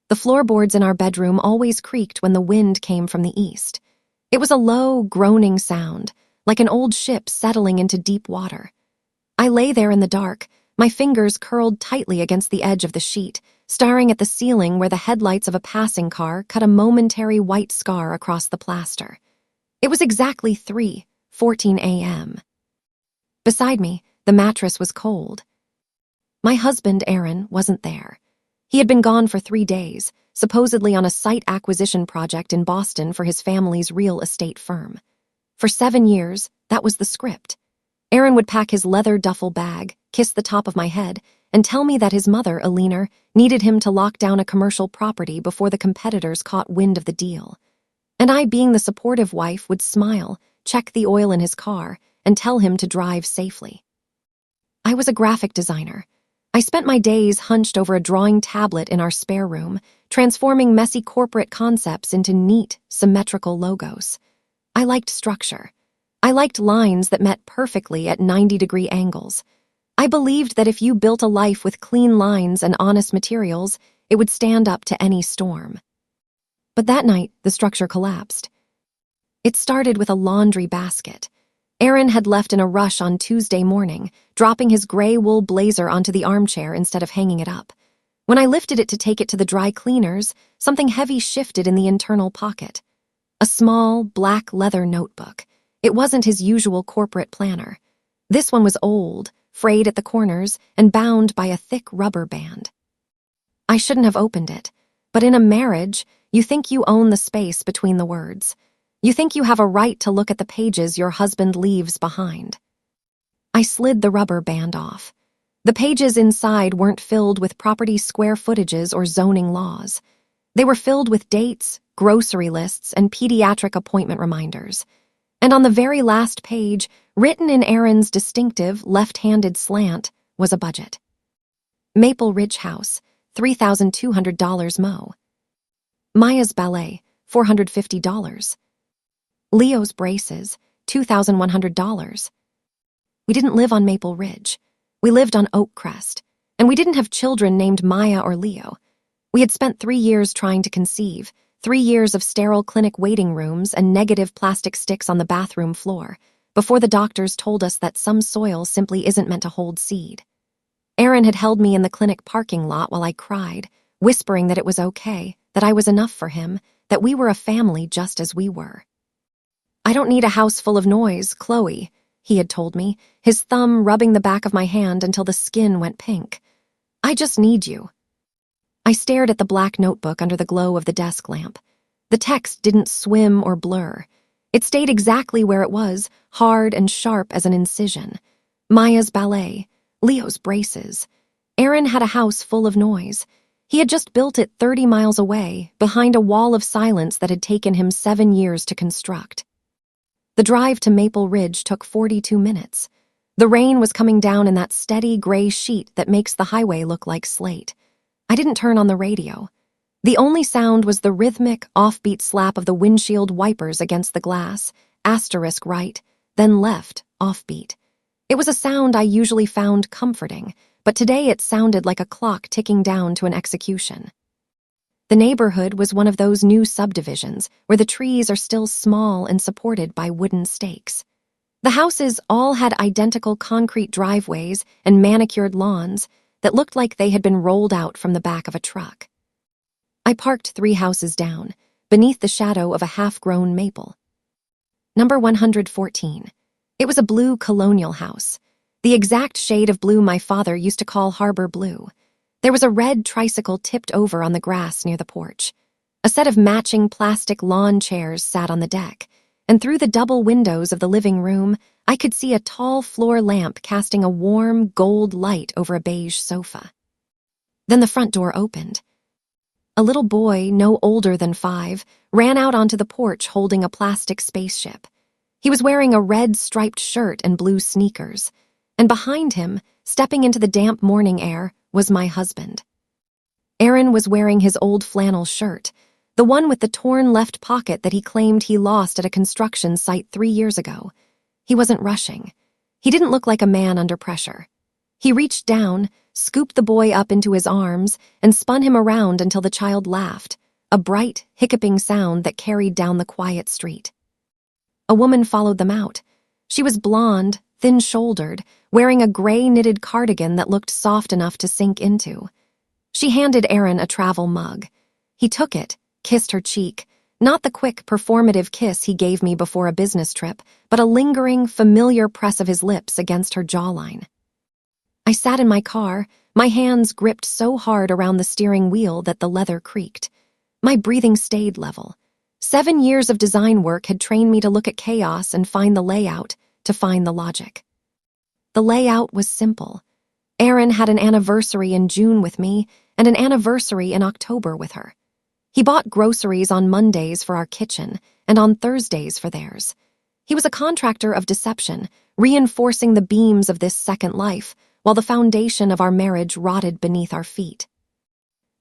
The floorboards in our bedroom always creaked when the wind came from the east. It was a low, groaning sound, like an old ship settling into deep water. I lay there in the dark, my fingers curled tightly against the edge of the sheet, staring at the ceiling where the headlights of a passing car cut a momentary white scar across the plaster. It was exactly 3:14 a.m. Beside me, the mattress was cold. My husband, Aaron, wasn't there. He had been gone for 3 days, supposedly on a site acquisition project in Boston for his family's real estate firm. For 7 years, that was the script. Aaron would pack his leather duffel bag, kiss the top of my head, and tell me that his mother, Eleanor, needed him to lock down a commercial property before the competitors caught wind of the deal. And I, being the supportive wife, would smile, check the oil in his car, and tell him to drive safely. I was a graphic designer. I spent my days hunched over a drawing tablet in our spare room, transforming messy corporate concepts into neat, symmetrical logos. I liked structure. I liked lines that met perfectly at 90-degree angles. I believed that if you built a life with clean lines and honest materials, it would stand up to any storm. But that night, the structure collapsed. It started with a laundry basket. Aaron had left in a rush on Tuesday morning, dropping his gray wool blazer onto the armchair instead of hanging it up. When I lifted it to take it to the dry cleaners, something heavy shifted in the internal pocket. A small, black leather notebook. It wasn't his usual corporate planner. This one was old, frayed at the corners, and bound by a thick rubber band. I shouldn't have opened it, but in a marriage, you think you own the space between the words. You think you have a right to look at the pages your husband leaves behind. I slid the rubber band off. The pages inside weren't filled with property square footages or zoning laws. They were filled with dates, grocery lists, and pediatric appointment reminders. And on the very last page, written in Aaron's distinctive left-handed slant, was a budget. Maple Ridge House, $3,200 Mo. Maya's ballet, $450. Leo's braces, $2,100. We didn't live on Maple Ridge. We lived on Oak Crest, and we didn't have children named Maya or Leo. We had spent 3 years trying to conceive, 3 years of sterile clinic waiting rooms and negative plastic sticks on the bathroom floor, before the doctors told us that some soil simply isn't meant to hold seed. Aaron had held me in the clinic parking lot while I cried, whispering that it was okay, that I was enough for him, that we were a family just as we were. "I don't need a house full of noise, Chloe," he had told me, his thumb rubbing the back of my hand until the skin went pink. "I just need you." I stared at the black notebook under the glow of the desk lamp. The text didn't swim or blur. It stayed exactly where it was, hard and sharp as an incision. Maya's ballet, Leo's braces. Aaron had a house full of noise. He had just built it 30 miles away, behind a wall of silence that had taken him 7 years to construct. The drive to Maple Ridge took 42 minutes. The rain was coming down in that steady gray sheet that makes the highway look like slate. I didn't turn on the radio. The only sound was the rhythmic, offbeat slap of the windshield wipers against the glass, asterisk right, then left, offbeat. It was a sound I usually found comforting, but today it sounded like a clock ticking down to an execution. The neighborhood was one of those new subdivisions where the trees are still small and supported by wooden stakes. The houses all had identical concrete driveways and manicured lawns that looked like they had been rolled out from the back of a truck. I parked 3 houses down, beneath the shadow of a half-grown maple. Number 114. It was a blue colonial house, the exact shade of blue my father used to call harbor blue. There was a red tricycle tipped over on the grass near the porch. A set of matching plastic lawn chairs sat on the deck, and through the double windows of the living room, I could see a tall floor lamp casting a warm, gold light over a beige sofa. Then the front door opened. A little boy, no older than 5, ran out onto the porch holding a plastic spaceship. He was wearing a red striped shirt and blue sneakers, and behind him, stepping into the damp morning air, was my husband. Aaron was wearing his old flannel shirt, the one with the torn left pocket that he claimed he lost at a construction site 3 years ago. He wasn't rushing. He didn't look like a man under pressure. He reached down, scooped the boy up into his arms, and spun him around until the child laughed, a bright, hiccuping sound that carried down the quiet street. A woman followed them out. She was blonde, thin-shouldered, wearing a gray knitted cardigan that looked soft enough to sink into. She handed Aaron a travel mug. He took it, kissed her cheek, not the quick, performative kiss he gave me before a business trip, but a lingering, familiar press of his lips against her jawline. I sat in my car, my hands gripped so hard around the steering wheel that the leather creaked. My breathing stayed level. 7 years of design work had trained me to look at chaos and find the layout, to find the logic. The layout was simple. Aaron had an anniversary in June with me and an anniversary in October with her. He bought groceries on Mondays for our kitchen and on Thursdays for theirs. He was a contractor of deception, reinforcing the beams of this second life, while the foundation of our marriage rotted beneath our feet.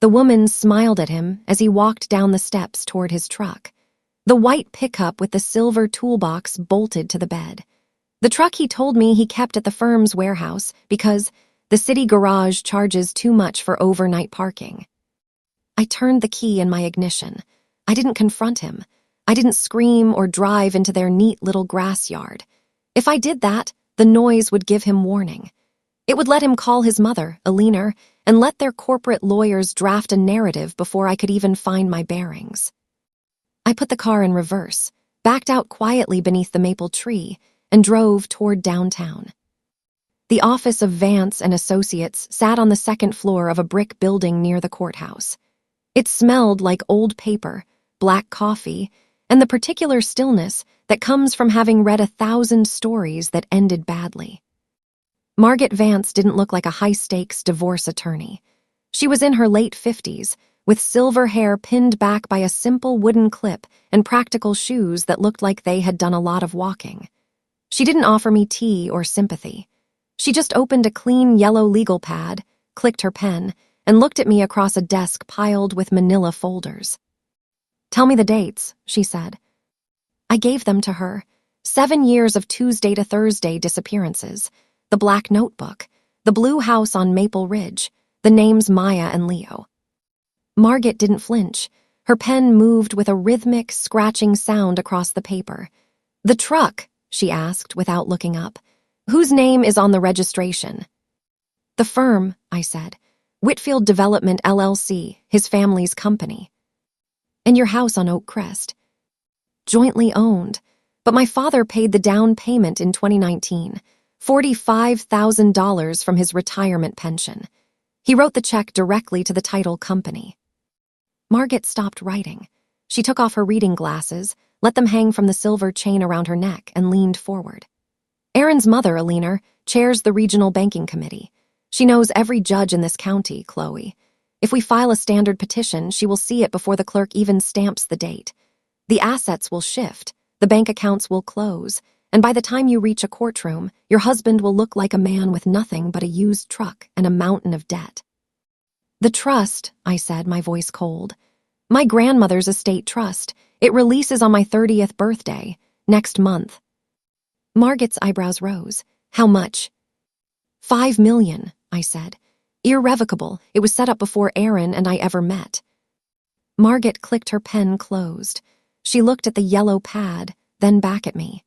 The woman smiled at him as he walked down the steps toward his truck. The white pickup with the silver toolbox bolted to the bed. The truck he told me he kept at the firm's warehouse because the city garage charges too much for overnight parking. I turned the key in my ignition. I didn't confront him. I didn't scream or drive into their neat little grass yard. If I did that, the noise would give him warning. It would let him call his mother, Eleanor, and let their corporate lawyers draft a narrative before I could even find my bearings. I put the car in reverse, backed out quietly beneath the maple tree, and drove toward downtown. The office of Vance and Associates sat on the second floor of a brick building near the courthouse. It smelled like old paper, black coffee, and the particular stillness that comes from having read 1,000 stories that ended badly. Margaret Vance didn't look like a high-stakes divorce attorney. She was in her late 50s, with silver hair pinned back by a simple wooden clip and practical shoes that looked like they had done a lot of walking. She didn't offer me tea or sympathy. She just opened a clean yellow legal pad, clicked her pen, and looked at me across a desk piled with manila folders. "Tell me the dates," she said. I gave them to her. 7 years of Tuesday to Thursday disappearances, the black notebook, the blue house on Maple Ridge, the names Maya and Leo. Margaret didn't flinch. Her pen moved with a rhythmic, scratching sound across the paper. "The truck," she asked without looking up. "Whose name is on the registration?" "The firm," I said. "Whitfield Development, LLC, his family's company." "And your house on Oak Crest?" "Jointly owned. But my father paid the down payment in 2019, $45,000 from his retirement pension. He wrote the check directly to the title company." Margaret stopped writing. She took off her reading glasses, let them hang from the silver chain around her neck, and leaned forward. "Aaron's mother, Eleanor, chairs the regional banking committee. She knows every judge in this county, Chloe. If we file a standard petition, she will see it before the clerk even stamps the date. The assets will shift, the bank accounts will close, and by the time you reach a courtroom, your husband will look like a man with nothing but a used truck and a mountain of debt." "The trust," I said, my voice cold. "My grandmother's estate trust. It releases on my 30th birthday, next month." Margaret's eyebrows rose. "How much?" $5 million, I said. "Irrevocable. It was set up before Aaron and I ever met." Margaret clicked her pen closed. She looked at the yellow pad, then back at me.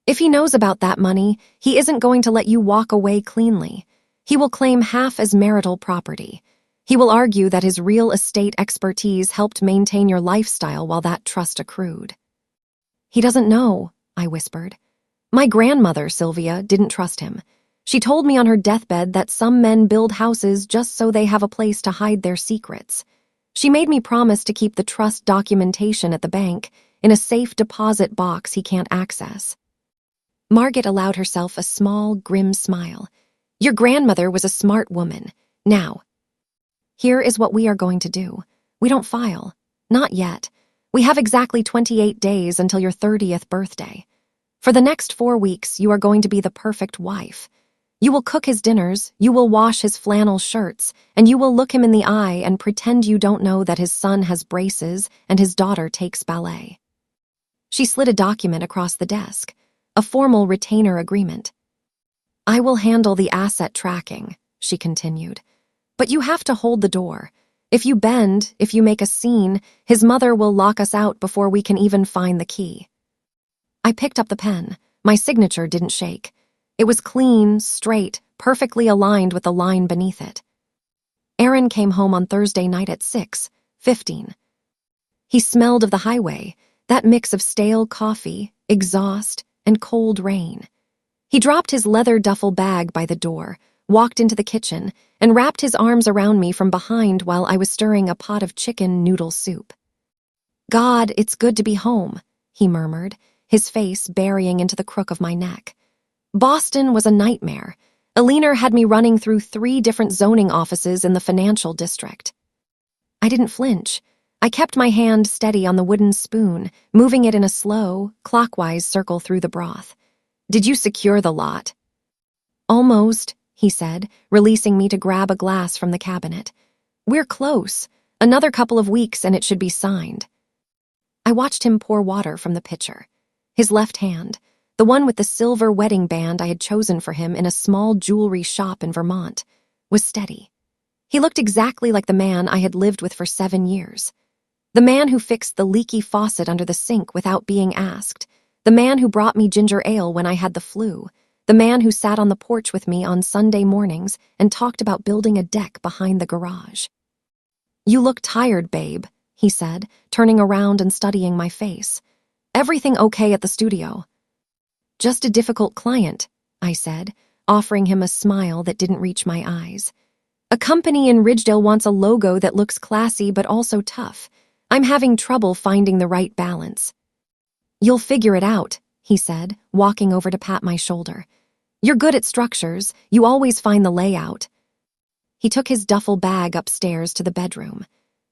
"If he knows about that money, he isn't going to let you walk away cleanly. He will claim half as marital property. He will argue that his real estate expertise helped maintain your lifestyle while that trust accrued." "He doesn't know," I whispered. "My grandmother, Sylvia, didn't trust him. She told me on her deathbed that some men build houses just so they have a place to hide their secrets. She made me promise to keep the trust documentation at the bank in a safe deposit box he can't access." Margaret allowed herself a small, grim smile. "Your grandmother was a smart woman. Now, here is what we are going to do. We don't file. Not yet. We have exactly 28 days until your 30th birthday. For the next 4 weeks, you are going to be the perfect wife. You will cook his dinners, you will wash his flannel shirts, and you will look him in the eye and pretend you don't know that his son has braces and his daughter takes ballet." She slid a document across the desk, a formal retainer agreement. "I will handle the asset tracking," she continued. But you have to hold the door. If you bend, if you make a scene, his mother will lock us out before we can even find the key. I picked up the pen. My signature didn't shake. It was clean, straight, perfectly aligned with the line beneath it. Aaron came home on Thursday night at 6:15. He smelled of the highway, that mix of stale coffee, exhaust, and cold rain. He dropped his leather duffel bag by the door, walked into the kitchen, and wrapped his arms around me from behind while I was stirring a pot of chicken noodle soup. "God, it's good to be home," he murmured, his face burying into the crook of my neck. Boston was a nightmare. Eleanor had me running through 3 different zoning offices in the financial district. I didn't flinch. I kept my hand steady on the wooden spoon, moving it in a slow, clockwise circle through the broth. "Did you secure the lot?" "Almost," he said, releasing me to grab a glass from the cabinet. "We're close. Another couple of weeks and it should be signed." I watched him pour water from the pitcher. His left hand, the one with the silver wedding band I had chosen for him in a small jewelry shop in Vermont, was steady. He looked exactly like the man I had lived with for 7 years. The man who fixed the leaky faucet under the sink without being asked. The man who brought me ginger ale when I had the flu. The man who sat on the porch with me on Sunday mornings and talked about building a deck behind the garage. "You look tired, babe," he said, turning around and studying my face. "Everything okay at the studio?" "Just a difficult client," I said, offering him a smile that didn't reach my eyes. "A company in Ridgedale wants a logo that looks classy but also tough. I'm having trouble finding the right balance." "You'll figure it out," he said, walking over to pat my shoulder. "You're good at structures. You always find the layout." He took his duffel bag upstairs to the bedroom.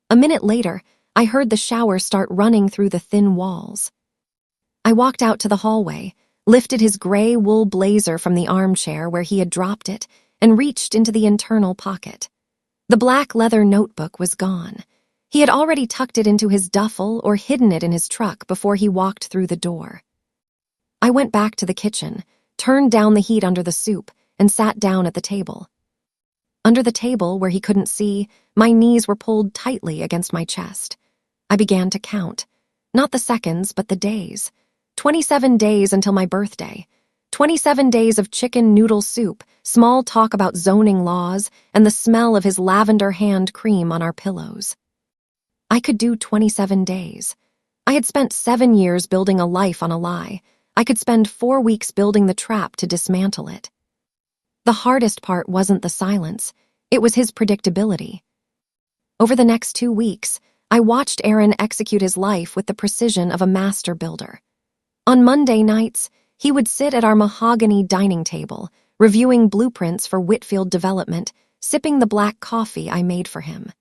A minute later, I heard the shower start running through the thin walls. I walked out to the hallway, lifted his gray wool blazer from the armchair where he had dropped it, and reached into the internal pocket. The black leather notebook was gone. He had already tucked it into his duffel or hidden it in his truck before he walked through the door. I went back to the kitchen, turned down the heat under the soup, and sat down at the table. Under the table, where he couldn't see, my knees were pulled tightly against my chest. I began to count. Not the seconds, but the days. 27 days until my birthday. 27 days of chicken noodle soup, small talk about zoning laws, and the smell of his lavender hand cream on our pillows. I could do 27 days. I had spent 7 years building a life on a lie. I could spend 4 weeks building the trap to dismantle it. The hardest part wasn't the silence. It was his predictability. Over the next 2 weeks, I watched Aaron execute his life with the precision of a master builder. On Monday nights, he would sit at our mahogany dining table, reviewing blueprints for Whitfield development, sipping the black coffee I made for him.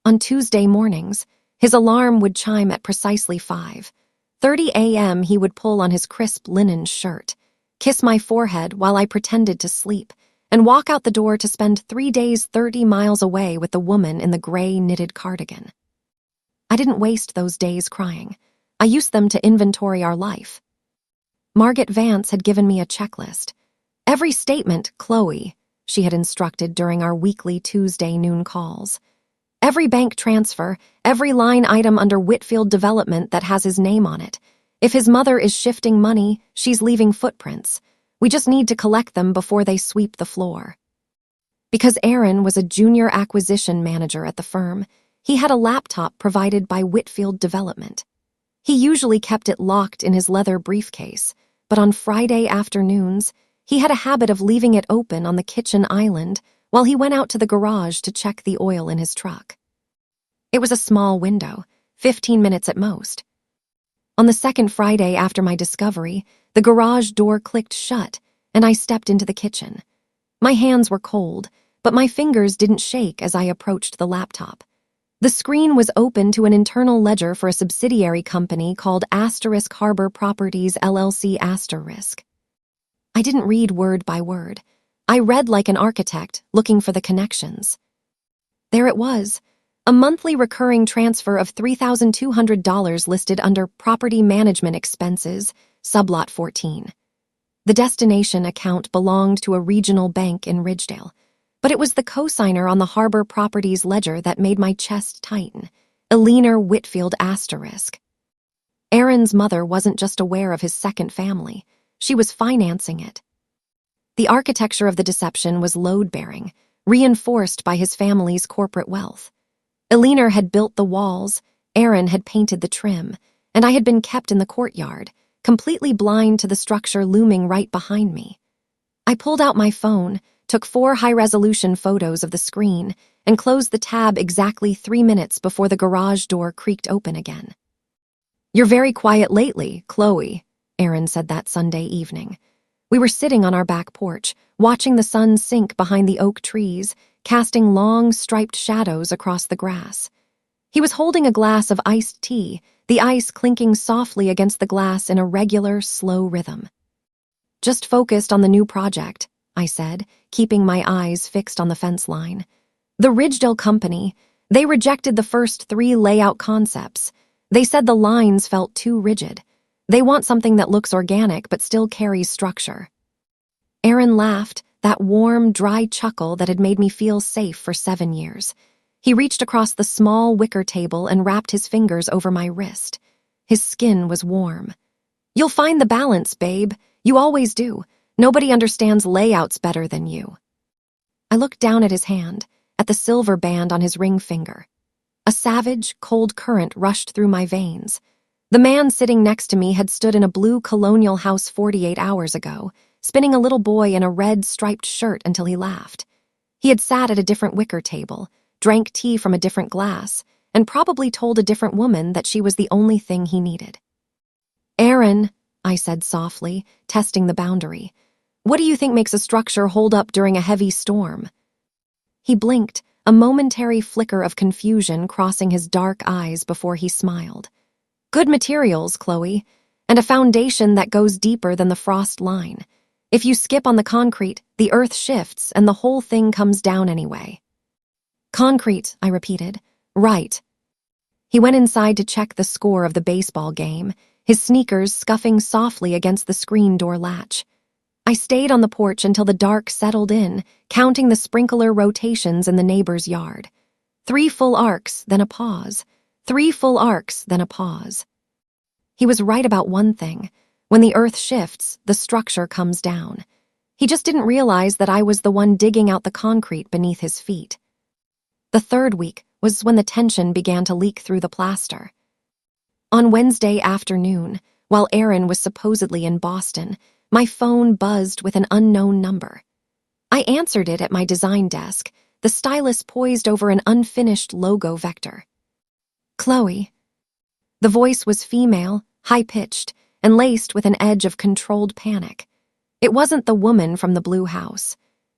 On Tuesday mornings, his alarm would chime at precisely 5:30 a.m. He would pull on his crisp linen shirt, kiss my forehead while I pretended to sleep, and walk out the door to spend 3 days 30 miles away with the woman in the gray knitted cardigan. I didn't waste those days crying. I used them to inventory our life. Margaret Vance had given me a checklist. "Every statement, Chloe," she had instructed during our weekly Tuesday noon calls. "Every bank transfer, every line item under Whitfield development that has his name on it. If his mother is shifting money, she's leaving footprints. We just need to collect them before they sweep the floor." Because Aaron was a junior acquisition manager at the firm, he had a laptop provided by Whitfield Development. He usually kept it locked in his leather briefcase, but on Friday afternoons, he had a habit of leaving it open on the kitchen island while he went out to the garage to check the oil in his truck. It was a small window, 15 minutes at most. On the second Friday after my discovery, the garage door clicked shut, and I stepped into the kitchen. My hands were cold, but my fingers didn't shake as I approached the laptop. The screen was open to an internal ledger for a subsidiary company called Asterisk Harbor Properties LLC Asterisk. I didn't read word by word. I read like an architect, looking for the connections. There it was, a monthly recurring transfer of $3,200 listed under Property Management Expenses, Sublot 14. The destination account belonged to a regional bank in Ridgedale. But it was the cosigner on the Harbor Properties ledger that made my chest tighten. Eleanor Whitfield *. Aaron's mother wasn't just aware of his second family. She was financing it. The architecture of the deception was load-bearing, reinforced by his family's corporate wealth. Eleanor had built the walls, Aaron had painted the trim, and I had been kept in the courtyard, completely blind to the structure looming right behind me. I pulled out my phone, took 4 high-resolution photos of the screen, and closed the tab exactly 3 minutes before the garage door creaked open again. "You're very quiet lately, Chloe," Aaron said that Sunday evening. We were sitting on our back porch, watching the sun sink behind the oak trees, casting long, striped shadows across the grass. He was holding a glass of iced tea, the ice clinking softly against the glass in a regular, slow rhythm. "Just focused on the new project," I said, keeping my eyes fixed on the fence line. "The Ridgedale Company, they rejected the first 3 layout concepts. They said the lines felt too rigid. They want something that looks organic but still carries structure." Aaron laughed, that warm, dry chuckle that had made me feel safe for 7 years. He reached across the small wicker table and wrapped his fingers over my wrist. His skin was warm. "You'll find the balance, babe. You always do. Nobody understands layouts better than you." I looked down at his hand, at the silver band on his ring finger. A savage, cold current rushed through my veins. The man sitting next to me had stood in a blue colonial house 48 hours ago, spinning a little boy in a red striped shirt until he laughed. He had sat at a different wicker table, drank tea from a different glass, and probably told a different woman that she was the only thing he needed. "Aaron," I said softly, testing the boundary, "what do you think makes a structure hold up during a heavy storm?" He blinked, a momentary flicker of confusion crossing his dark eyes before he smiled. "Good materials, Chloe, and a foundation that goes deeper than the frost line. If you skip on the concrete, the earth shifts and the whole thing comes down anyway." "Concrete," I repeated. "Right." He went inside to check the score of the baseball game, his sneakers scuffing softly against the screen door latch. I stayed on the porch until the dark settled in, counting the sprinkler rotations in the neighbor's yard. 3 full arcs, then a pause. 3 full arcs, then a pause. He was right about one thing. When the earth shifts, the structure comes down. He just didn't realize that I was the one digging out the concrete beneath his feet. The 3rd week was when the tension began to leak through the plaster. On Wednesday afternoon, while Aaron was supposedly in Boston, my phone buzzed with an unknown number. I answered it at my design desk, the stylus poised over an unfinished logo vector. "Chloe." The voice was female, high-pitched, and laced with an edge of controlled panic. It wasn't the woman from the blue house.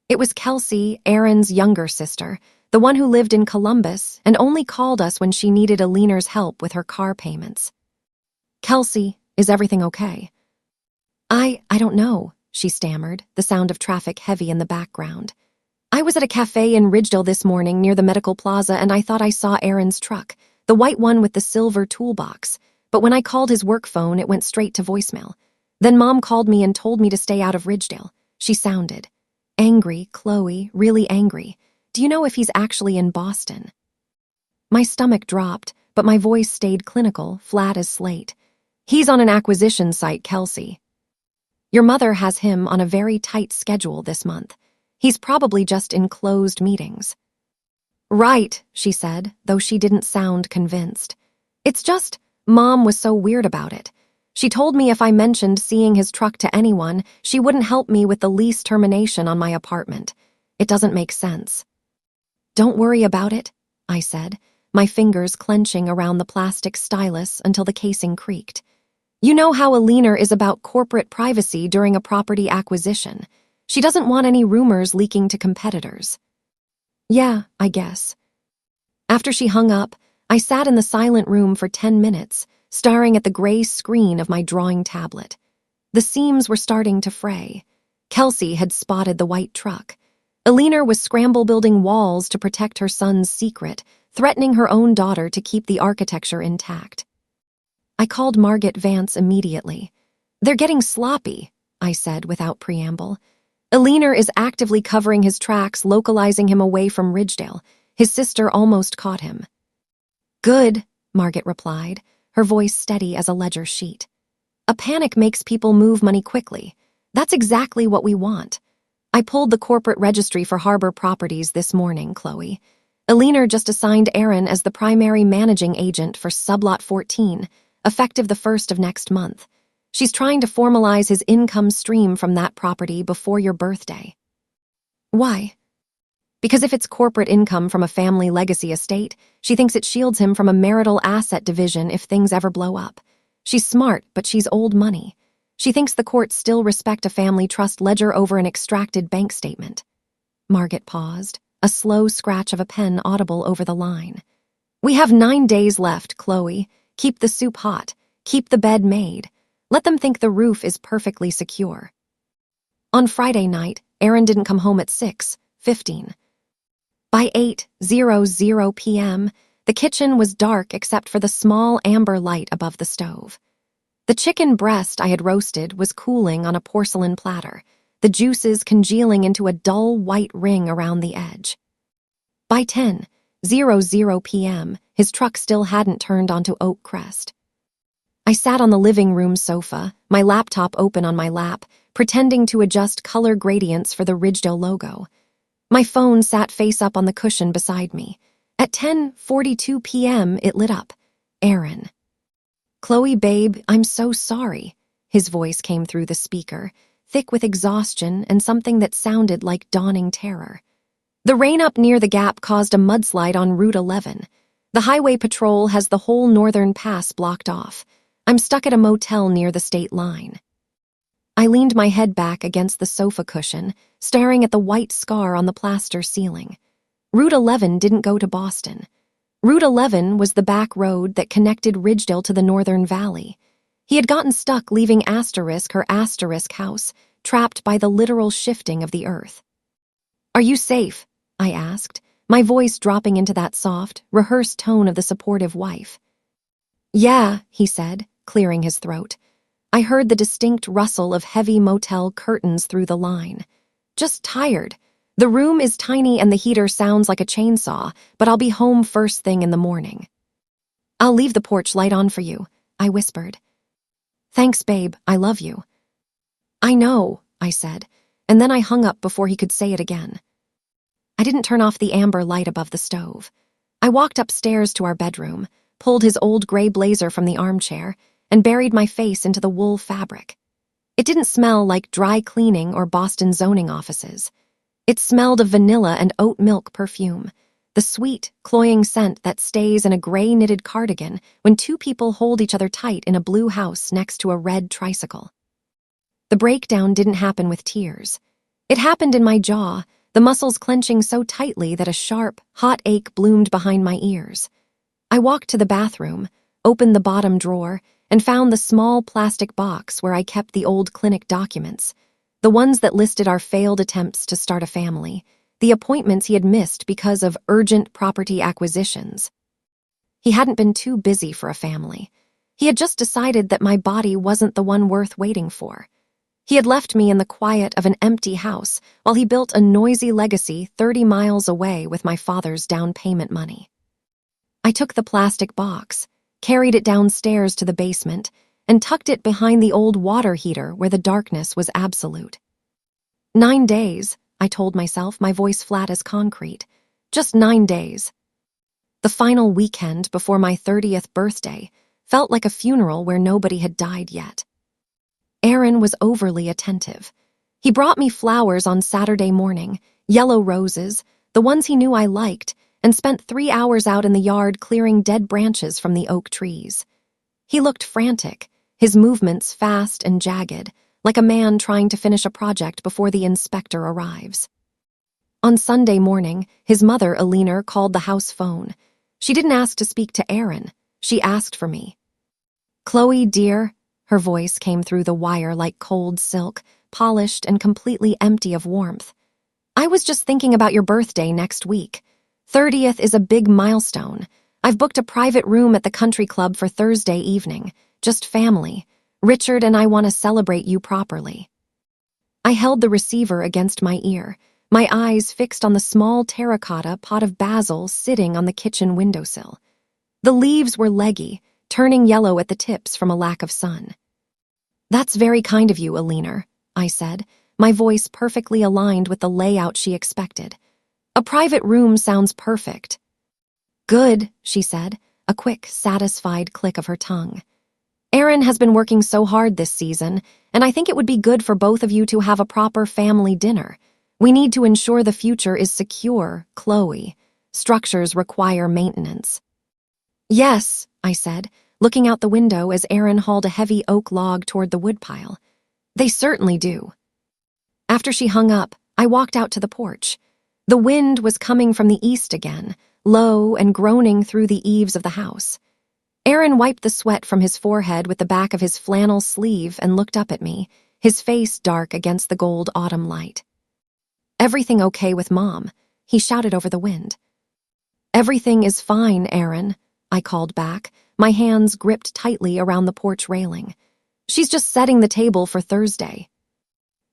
It was Kelsey, Aaron's younger sister, the one who lived in Columbus and only called us when she needed Eleanor's help with her car payments. "Kelsey, is everything okay?" I don't know," she stammered, the sound of traffic heavy in the background. "I was at a cafe in Ridgedale this morning near the medical plaza and I thought I saw Aaron's truck, the white one with the silver toolbox, but when I called his work phone, it went straight to voicemail. Then Mom called me and told me to stay out of Ridgedale." She sounded angry, Chloe, really angry. "Do you know if he's actually in Boston?" My stomach dropped, but my voice stayed clinical, flat as slate. "He's on an acquisition site, Kelsey. Your mother has him on a very tight schedule this month. He's probably just in closed meetings." "Right," she said, though she didn't sound convinced. "It's just, Mom was so weird about it. She told me if I mentioned seeing his truck to anyone, she wouldn't help me with the lease termination on my apartment. It doesn't make sense." "Don't worry about it," I said, my fingers clenching around the plastic stylus until the casing creaked. "You know how Eleanor is about corporate privacy during a property acquisition. She doesn't want any rumors leaking to competitors." "Yeah, I guess." After she hung up, I sat in the silent room for 10 minutes, staring at the gray screen of my drawing tablet. The seams were starting to fray. Kelsey had spotted the white truck. Eleanor was scramble-building walls to protect her son's secret, threatening her own daughter to keep the architecture intact. I called Margaret Vance immediately. "They're getting sloppy," I said without preamble. Eleanor is actively covering his tracks, localizing him away from Ridgedale. His sister almost caught him. Good, Margaret replied, her voice steady as a ledger sheet. A panic makes people move money quickly. That's exactly what we want. I pulled the corporate registry for Harbor Properties this morning, Chloe. Eleanor just assigned Aaron as the primary managing agent for Sublot 14, effective the 1st of next month. She's trying to formalize his income stream from that property before your birthday. Why? Because if it's corporate income from a family legacy estate, she thinks it shields him from a marital asset division if things ever blow up. She's smart, but she's old money. She thinks the courts still respect a family trust ledger over an extracted bank statement. Margaret paused, a slow scratch of a pen audible over the line. We have 9 days left, Chloe. Keep the soup hot. Keep the bed made. Let them think the roof is perfectly secure. On Friday night, Aaron didn't come home at 6:15. By 8:00 p.m., the kitchen was dark except for the small amber light above the stove. The chicken breast I had roasted was cooling on a porcelain platter, the juices congealing into a dull white ring around the edge. By 10:00 p.m., his truck still hadn't turned onto Oak Crest. I sat on the living room sofa, my laptop open on my lap, pretending to adjust color gradients for the Ridgedale logo. My phone sat face up on the cushion beside me. At 10:42 p.m., it lit up. Aaron. Chloe, babe, I'm so sorry. His voice came through the speaker, thick with exhaustion and something that sounded like dawning terror. The rain up near the gap caused a mudslide on Route 11. The highway patrol has the whole northern pass blocked off. I'm stuck at a motel near the state line. I leaned my head back against the sofa cushion, staring at the white scar on the plaster ceiling. Route 11 didn't go to Boston. Route 11 was the back road that connected Ridgedale to the Northern Valley. He had gotten stuck leaving her asterisk house, trapped by the literal shifting of the earth. Are you safe? I asked, my voice dropping into that soft, rehearsed tone of the supportive wife. Yeah, he said, clearing his throat. I heard the distinct rustle of heavy motel curtains through the line. Just tired. The room is tiny and the heater sounds like a chainsaw, but I'll be home first thing in the morning. I'll leave the porch light on for you, I whispered. Thanks, babe, I love you. I know, I said, and then I hung up before he could say it again. I didn't turn off the amber light above the stove. I walked upstairs to our bedroom, pulled his old gray blazer from the armchair, and buried my face into the wool fabric. It didn't smell like dry cleaning or Boston zoning offices. It smelled of vanilla and oat milk perfume, the sweet, cloying scent that stays in a gray knitted cardigan when two people hold each other tight in a blue house next to a red tricycle. The breakdown didn't happen with tears. It happened in my jaw, the muscles clenching so tightly that a sharp, hot ache bloomed behind my ears. I walked to the bathroom, opened the bottom drawer, and found the small plastic box where I kept the old clinic documents, the ones that listed our failed attempts to start a family, the appointments he had missed because of urgent property acquisitions. He hadn't been too busy for a family. He had just decided that my body wasn't the one worth waiting for. He had left me in the quiet of an empty house while he built a noisy legacy 30 miles away with my father's down payment money. I took the plastic box, carried it downstairs to the basement, and tucked it behind the old water heater where the darkness was absolute. 9 days, I told myself, my voice flat as concrete. Just 9 days. The final weekend before my 30th birthday felt like a funeral where nobody had died yet. Aaron was overly attentive. He brought me flowers on Saturday morning, yellow roses, the ones he knew I liked, and spent 3 hours out in the yard clearing dead branches from the oak trees. He looked frantic, his movements fast and jagged, like a man trying to finish a project before the inspector arrives. On Sunday morning, his mother, Eleanor, called the house phone. She didn't ask to speak to Aaron. She asked for me. Chloe, dear, her voice came through the wire like cold silk, polished and completely empty of warmth. I was just thinking about your birthday next week. 30th is a big milestone. I've booked a private room at the country club for Thursday evening. Just family. Richard and I want to celebrate you properly. I held the receiver against my ear, my eyes fixed on the small terracotta pot of basil sitting on the kitchen windowsill. The leaves were leggy, turning yellow at the tips from a lack of sun. "That's very kind of you, Eleanor," I said, my voice perfectly aligned with the layout she expected. "A private room sounds perfect." "Good," she said, a quick, satisfied click of her tongue. "Aaron has been working so hard this season, and I think it would be good for both of you to have a proper family dinner. We need to ensure the future is secure, Chloe. Structures require maintenance." "Yes," I said, looking out the window as Aaron hauled a heavy oak log toward the woodpile. "They certainly do." After she hung up, I walked out to the porch. The wind was coming from the east again, low and groaning through the eaves of the house. Aaron wiped the sweat from his forehead with the back of his flannel sleeve and looked up at me, his face dark against the gold autumn light. "Everything okay with Mom?" he shouted over the wind. "Everything is fine, Aaron," I called back, my hands gripped tightly around the porch railing. "She's just setting the table for Thursday."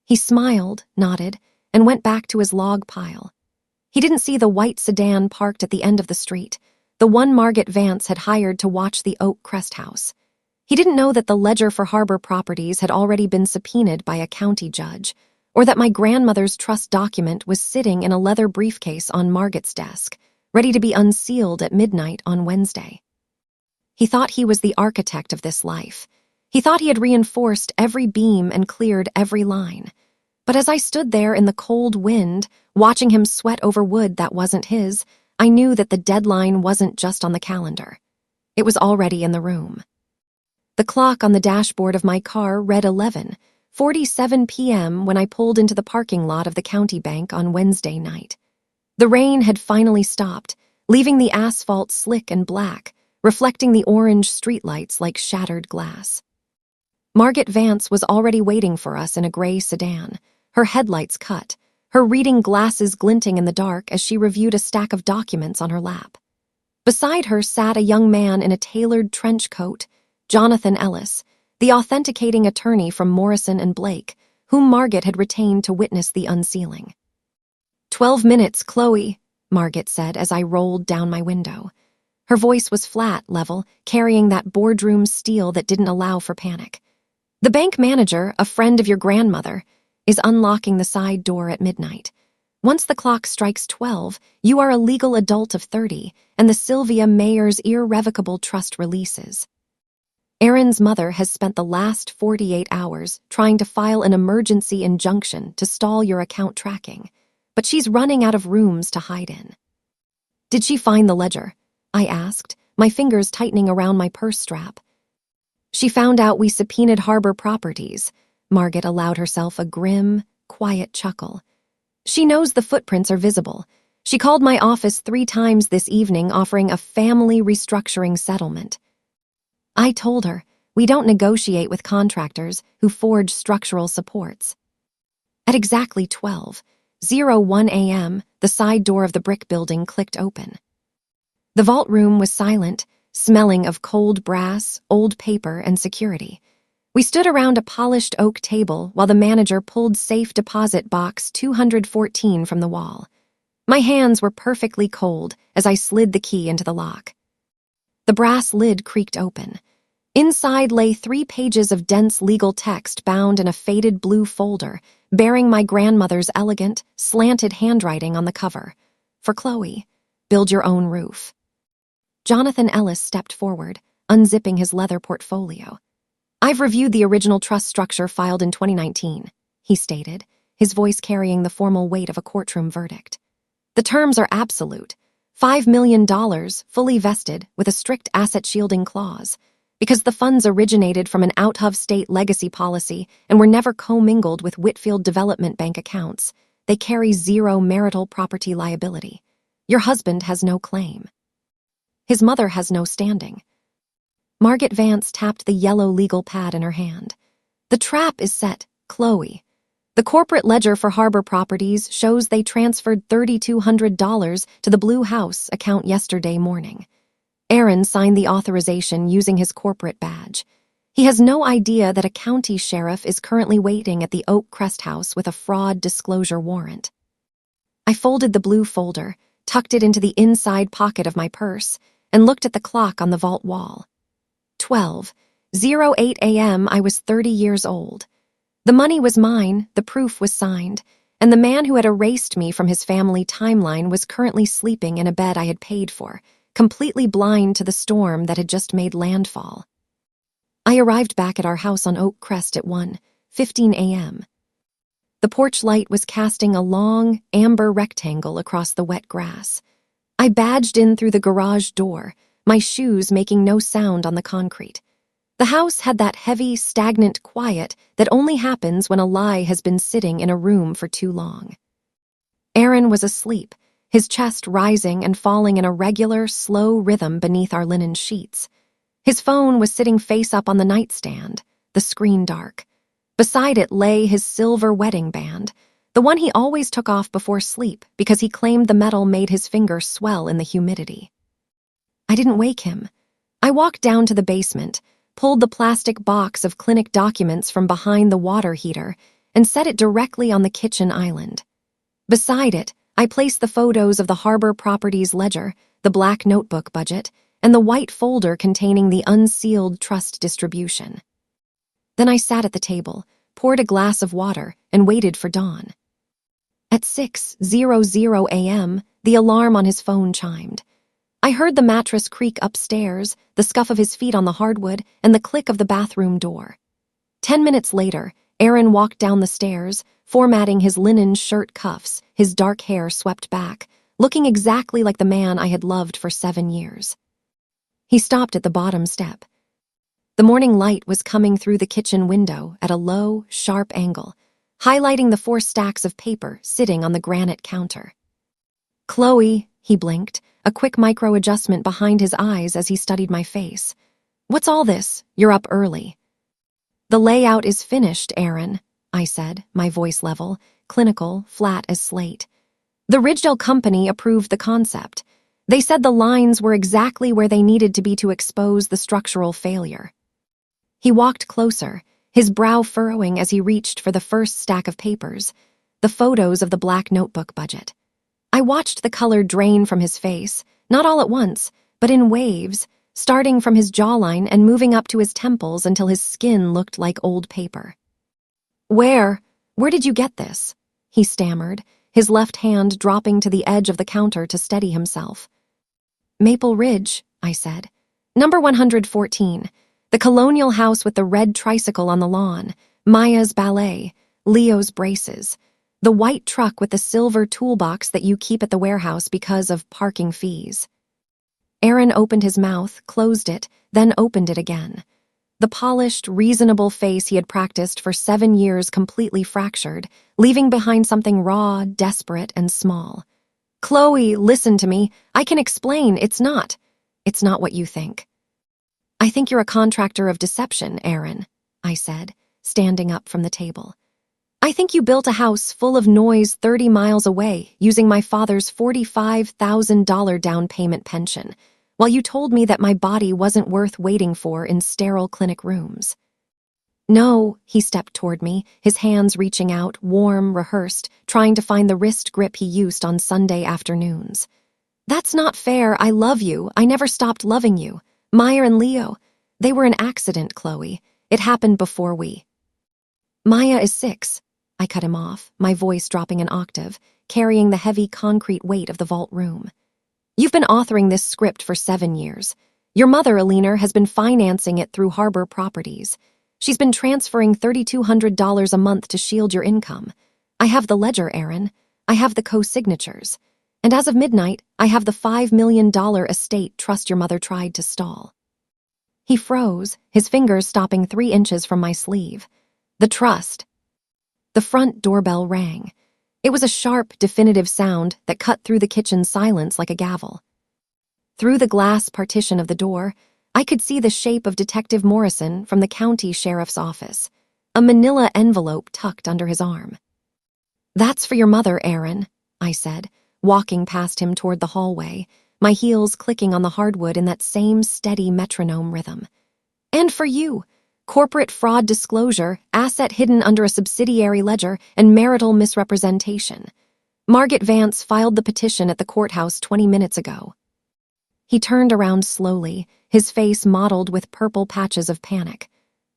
He smiled, nodded, and went back to his log pile. He didn't see the white sedan parked at the end of the street, the one Margaret Vance had hired to watch the Oak Crest house. He didn't know that the ledger for Harbor Properties had already been subpoenaed by a county judge, or that my grandmother's trust document was sitting in a leather briefcase on Margaret's desk, ready to be unsealed at midnight on Wednesday. He thought he was the architect of this life. He thought he had reinforced every beam and cleared every line. But as I stood there in the cold wind, watching him sweat over wood that wasn't his, I knew that the deadline wasn't just on the calendar. It was already in the room. The clock on the dashboard of my car read 11:47 p.m. when I pulled into the parking lot of the county bank on Wednesday night. The rain had finally stopped, leaving the asphalt slick and black, reflecting the orange streetlights like shattered glass. Margaret Vance was already waiting for us in a gray sedan, her headlights cut, her reading glasses glinting in the dark as she reviewed a stack of documents on her lap. Beside her sat a young man in a tailored trench coat, Jonathan Ellis, the authenticating attorney from Morrison and Blake, whom Margaret had retained to witness the unsealing. 12 minutes, Chloe," Margaret said as I rolled down my window. Her voice was flat, level, carrying that boardroom steel that didn't allow for panic. "The bank manager, a friend of your grandmother, is unlocking the side door at midnight. Once the clock strikes 12, you are a legal adult of 30, and the Sylvia Mayer's irrevocable trust releases. Aaron's mother has spent the last 48 hours trying to file an emergency injunction to stall your account tracking, but she's running out of rooms to hide in." "Did she find the ledger?" I asked, my fingers tightening around my purse strap. "She found out we subpoenaed Harbor Properties." Margaret allowed herself a grim, quiet chuckle. "She knows the footprints are visible. She called my office 3 times this evening offering a family restructuring settlement. I told her, we don't negotiate with contractors who forge structural supports." At exactly 12:01 a.m., the side door of the brick building clicked open. The vault room was silent, smelling of cold brass, old paper, and security. We stood around a polished oak table while the manager pulled safe deposit box 214 from the wall. My hands were perfectly cold as I slid the key into the lock. The brass lid creaked open. Inside lay 3 pages of dense legal text bound in a faded blue folder, bearing my grandmother's elegant, slanted handwriting on the cover. "For Chloe, build your own roof." Jonathan Ellis stepped forward, unzipping his leather portfolio. "I've reviewed the original trust structure filed in 2019, he stated, his voice carrying the formal weight of a courtroom verdict. "The terms are absolute. $5 million, fully vested, with a strict asset-shielding clause. Because the funds originated from an out-of-state legacy policy and were never commingled with Whitfield Development Bank accounts, they carry 0 marital property liability. Your husband has no claim. His mother has no standing." Margaret Vance tapped the yellow legal pad in her hand. "The trap is set, Chloe. The corporate ledger for Harbor Properties shows they transferred $3,200 to the Blue House account yesterday morning. Aaron signed the authorization using his corporate badge. He has no idea that a county sheriff is currently waiting at the Oak Crest house with a fraud disclosure warrant. I folded the blue folder, tucked it into the inside pocket of my purse, and looked at the clock on the vault wall. 12:08 a.m. I was 30 years old. The money was mine, the proof was signed, and the man who had erased me from his family timeline was currently sleeping in a bed I had paid for, completely blind to the storm that had just made landfall. I arrived back at our house on Oak Crest at 1:15 a.m. The porch light was casting a long, amber rectangle across the wet grass. I badged in through the garage door, my shoes making no sound on the concrete. The house had that heavy, stagnant quiet that only happens when a lie has been sitting in a room for too long. Aaron was asleep, his chest rising and falling in a regular, slow rhythm beneath our linen sheets. His phone was sitting face up on the nightstand, the screen dark. Beside it lay his silver wedding band, the one he always took off before sleep because he claimed the metal made his fingers swell in the humidity. I didn't wake him. I walked down to the basement, pulled the plastic box of clinic documents from behind the water heater, and set it directly on the kitchen island. Beside it, I placed the photos of the Harbor Properties ledger, the black notebook budget, and the white folder containing the unsealed trust distribution. Then I sat at the table, poured a glass of water, and waited for dawn. At 6:00 a.m., the alarm on his phone chimed. I heard the mattress creak upstairs, the scuff of his feet on the hardwood, and the click of the bathroom door. 10 minutes later, Aaron walked down the stairs, formatting his linen shirt cuffs, his dark hair swept back, looking exactly like the man I had loved for 7 years. He stopped at the bottom step. The morning light was coming through the kitchen window at a low, sharp angle, highlighting the 4 stacks of paper sitting on the granite counter. "Chloe," he blinked, a quick micro-adjustment behind his eyes as he studied my face. "What's all this? You're up early." "The layout is finished, Aaron," I said, my voice level, clinical, flat as slate. "The Ridgedale company approved the concept. They said the lines were exactly where they needed to be to expose the structural failure." He walked closer, his brow furrowing as he reached for the first stack of papers, the photos of the black notebook budget. I watched the color drain from his face, not all at once, but in waves, starting from his jawline and moving up to his temples until his skin looked like old paper. Where did you get this?" he stammered, his left hand dropping to the edge of the counter to steady himself. "Maple Ridge," I said. "Number 114, the colonial house with the red tricycle on the lawn, Maya's ballet, Leo's braces, the white truck with the silver toolbox that you keep at the warehouse because of parking fees." Aaron opened his mouth, closed it, then opened it again. The polished, reasonable face he had practiced for 7 years completely fractured, leaving behind something raw, desperate, and small. "Chloe, listen to me. I can explain. It's not what you think." "I think you're a contractor of deception, Aaron," I said, standing up from the table. "I think you built a house full of noise 30 miles away using my father's $45,000 down payment pension, while you told me that my body wasn't worth waiting for in sterile clinic rooms." "No," he stepped toward me, his hands reaching out, warm, rehearsed, trying to find the wrist grip he used on Sunday afternoons. "That's not fair. I love you. I never stopped loving you. Maya and Leo, they were an accident, Chloe. It happened before we." "Maya is 6. I cut him off, my voice dropping an octave, carrying the heavy concrete weight of the vault room. "You've been authoring this script for 7 years. Your mother, Eleanor, has been financing it through Harbor Properties. She's been transferring $3,200 a month to shield your income. I have the ledger, Aaron. I have the co-signatures. And as of midnight, I have the $5 million estate trust your mother tried to stall." He froze, his fingers stopping 3 inches from my sleeve. "The trust." The front doorbell rang. It was a sharp, definitive sound that cut through the kitchen silence like a gavel. Through the glass partition of the door, I could see the shape of Detective Morrison from the county sheriff's office, a manila envelope tucked under his arm. "That's for your mother, Aaron," I said, walking past him toward the hallway, my heels clicking on the hardwood in that same steady metronome rhythm. "And for you. corporate fraud disclosure, asset hidden under a subsidiary ledger, and marital misrepresentation. Margaret Vance filed the petition at the courthouse 20 minutes ago. He turned around slowly, his face mottled with purple patches of panic.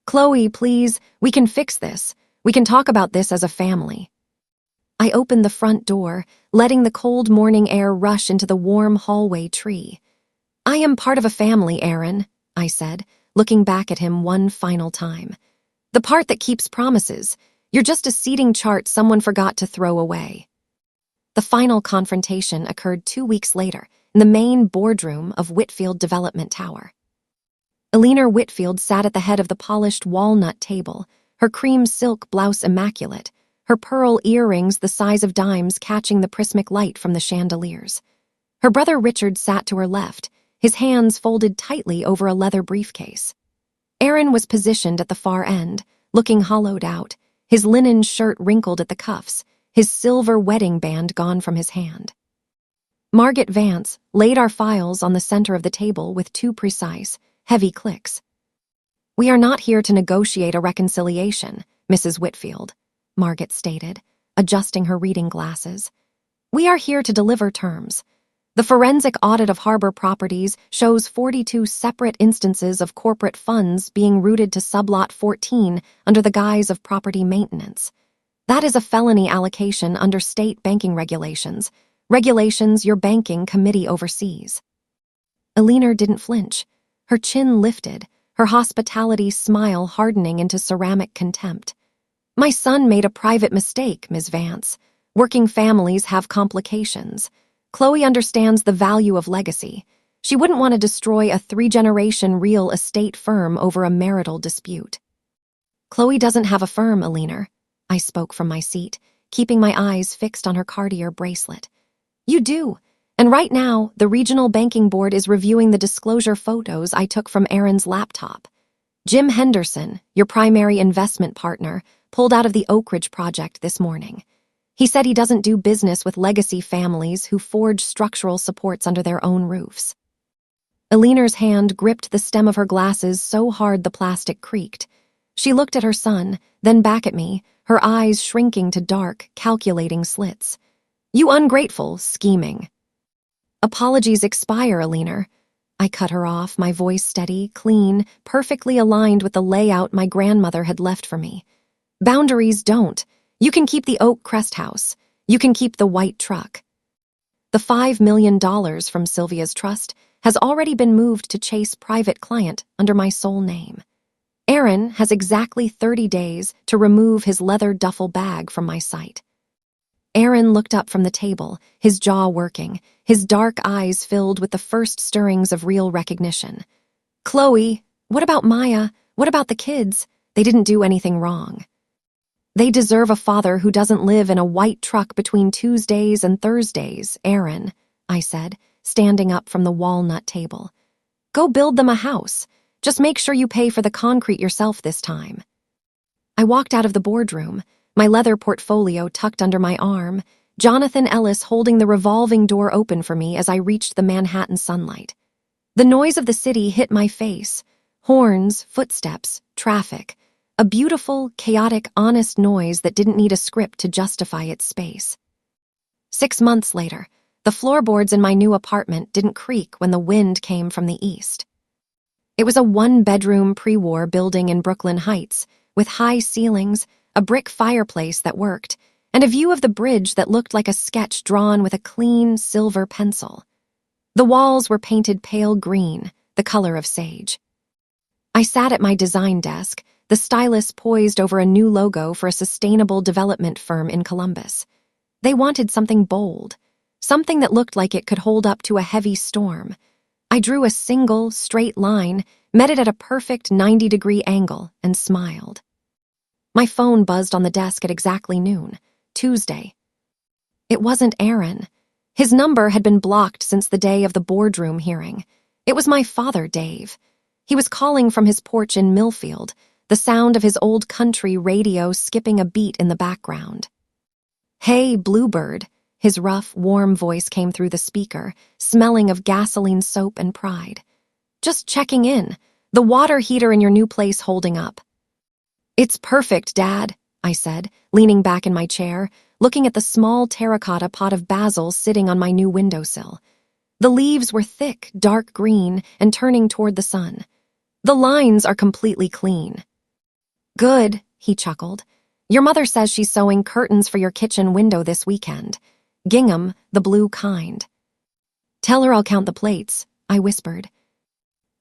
Chloe, please, we can fix this. We can talk about this as a family. I opened the front door, letting the cold morning air rush into the warm hallway tree. I am part of a family, Aaron, I said, looking back at him one final time. The part that keeps promises. You're just a seating chart someone forgot to throw away. The final confrontation occurred 2 weeks later in the main boardroom of Whitfield Development Tower. Eleanor Whitfield sat at the head of the polished walnut table, her cream silk blouse immaculate, her pearl earrings the size of dimes catching the prismatic light from the chandeliers. Her brother Richard sat to her left, his hands folded tightly over a leather briefcase. Aaron was positioned at the far end, looking hollowed out, his linen shirt wrinkled at the cuffs, his silver wedding band gone from his hand. Margaret Vance laid our files on the center of the table with 2 precise, heavy clicks. We are not here to negotiate a reconciliation, Mrs. Whitfield, Margaret stated, adjusting her reading glasses. We are here to deliver terms. The forensic audit of Harbor Properties shows 42 separate instances of corporate funds being routed to Sublot 14 under the guise of property maintenance. That is a felony allocation under state banking regulations, regulations your banking committee oversees. Eleanor didn't flinch. Her chin lifted, her hospitality smile hardening into ceramic contempt. My son made a private mistake, Ms. Vance. Working families have complications. Chloe understands the value of legacy. She wouldn't want to destroy a 3-generation real estate firm over a marital dispute. Chloe doesn't have a firm, Eleanor. I spoke from my seat, keeping my eyes fixed on her Cartier bracelet. You do, and right now, the Regional Banking Board is reviewing the disclosure photos I took from Aaron's laptop. Jim Henderson, your primary investment partner, pulled out of the Oak Ridge project this morning. He said he doesn't do business with legacy families who forge structural supports under their own roofs. Eleanor's hand gripped the stem of her glasses so hard the plastic creaked. She looked at her son, then back at me, her eyes shrinking to dark, calculating slits. You ungrateful, scheming. Apologies expire, Eleanor. I cut her off, my voice steady, clean, perfectly aligned with the layout my grandmother had left for me. Boundaries don't. You can keep the oak crest house. You can keep the white truck. The $5 million from Sylvia's trust has already been moved to Chase Private Client under my sole name. Aaron has exactly 30 days to remove his leather duffel bag from my sight. Aaron looked up from the table, his jaw working, his dark eyes filled with the first stirrings of real recognition. Chloe, what about Maya? What about the kids? They didn't do anything wrong. They deserve a father who doesn't live in a white truck between Tuesdays and Thursdays, Aaron, I said, standing up from the walnut table. Go build them a house. Just make sure you pay for the concrete yourself this time. I walked out of the boardroom, my leather portfolio tucked under my arm, Jonathan Ellis holding the revolving door open for me as I reached the Manhattan sunlight. The noise of the city hit my face. Horns, footsteps, traffic. A beautiful, chaotic, honest noise that didn't need a script to justify its space. 6 months later, the floorboards in my new apartment didn't creak when the wind came from the east. It was a 1-bedroom pre-war building in Brooklyn Heights, with high ceilings, a brick fireplace that worked, and a view of the bridge that looked like a sketch drawn with a clean, silver pencil. The walls were painted pale green, the color of sage. I sat at my design desk, the stylus poised over a new logo for a sustainable development firm in Columbus. They wanted something bold, something that looked like it could hold up to a heavy storm. I drew a single, straight line, met it at a perfect 90-degree angle, and smiled. My phone buzzed on the desk at exactly noon, Tuesday. It wasn't Aaron. His number had been blocked since the day of the boardroom hearing. It was my father, Dave. He was calling from his porch in Millfield, the sound of his old country radio skipping a beat in the background. Hey, Bluebird, his rough, warm voice came through the speaker, smelling of gasoline soap and pride. Just checking in. The water heater in your new place holding up?" "It's perfect, Dad," I said, leaning back in my chair, looking at the small terracotta pot of basil sitting on my new windowsill. The leaves were thick, dark green, and turning toward the sun. "The lines are completely clean." "Good," he chuckled. "Your mother says she's sewing curtains for your kitchen window this weekend. Gingham, the blue kind." "Tell her I'll count the plates," I whispered.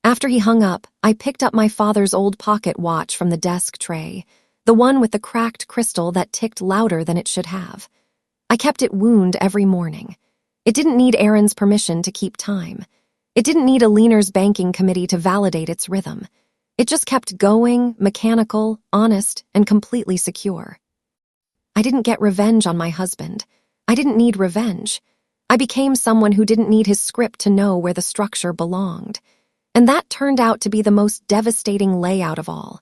After he hung up, I picked up my father's old pocket watch from the desk tray, the one with the cracked crystal that ticked louder than it should have. I kept it wound every morning. It didn't need Aaron's permission to keep time. It didn't need Eleanor's banking committee to validate its rhythm. It just kept going, mechanical, honest, and completely secure. I didn't get revenge on my husband. I didn't need revenge. I became someone who didn't need his script to know where the structure belonged. And that turned out to be the most devastating layout of all.